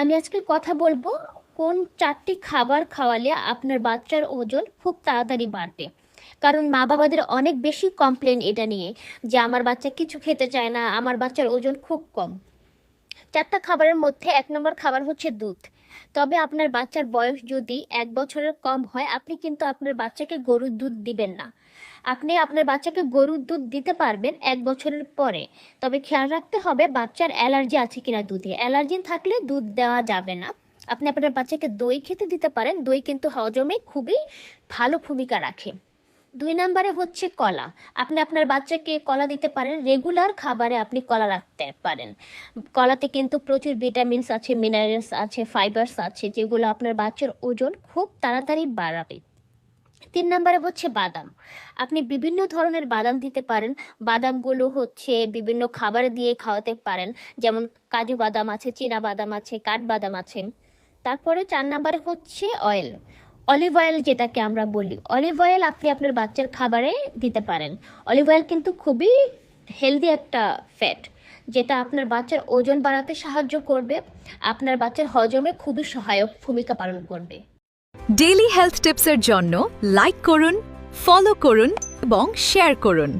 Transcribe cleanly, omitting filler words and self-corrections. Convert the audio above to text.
আমি আজকে কথা বলবো কোন 4টি খাবার খাওয়ালে আপনার বাচ্চার ওজন খুব তাড়াতাড়ি বাড়বে। কারণ মা বাবাদের অনেক বেশি কমপ্লেন এটা নিয়ে যে আমার বাচ্চা কিছু খেতে চায় না, আমার বাচ্চার ওজন খুব কম। 4টা খাবারের মধ্যে 1 নম্বর খাবার হচ্ছে দুধ। তবে আপনার বাচ্চার বয়স যদি 1 বছরের কম হয়, আপনি কিন্তু আপনার বাচ্চাকে গরুর দুধ দিবেন না। আপনি আপনার বাচ্চাকে গরুর দুধ দিতে পারবেন 1 বছরের পরে। তবে খেয়াল রাখতে হবে বাচ্চার অ্যালার্জি আছে কিনা দুধে। অ্যালার্জি থাকলে দুধ দেওয়া যাবে না। আপনি আপনার বাচ্চাকে দই খেতে দিতে পারেন, দই কিন্তু হজমে খুবই ভালো ভূমিকা রাখে। 2 নম্বরে হচ্ছে কলা। আপনি আপনার বাচ্চাকে কলা দিতে পারেন, রেগুলার খাবারে আপনি কলা রাখতে পারেন। কলাতে কিন্তু প্রচুর ভিটামিনস আছে, মিনারেলস আছে, ফাইবারস আছে, যেগুলো আপনার বাচ্চার ওজন খুব তাড়াতাড়ি বাড়াবে। 3 নম্বরে হচ্ছে বাদাম। আপনি বিভিন্ন ধরনের বাদাম দিতে পারেন। বাদামগুলো হচ্ছে বিভিন্ন খাবার দিয়ে খাওয়াতে পারেন, যেমন কাজু বাদাম আছে, চীনা বাদাম আছে, কাঠবাদাম আছে। তারপরে 4 নম্বরে হচ্ছে অয়েল। অলিভ অয়েল যেটাকে আমরা বলি, অলিভ অয়েল আপনি আপনার বাচ্চার খাবারে দিতে পারেন। অলিভ অয়েল কিন্তু খুবই হেলদি একটা ফ্যাট, যেটা আপনার বাচ্চার ওজন বাড়াতে সাহায্য করবে, আপনার বাচ্চার হজমে খুবই সহায়ক ভূমিকা পালন করবে। ডেইলি হেলথ টিপসের জন্য লাইক করুন, ফলো করুন এবং শেয়ার করুন।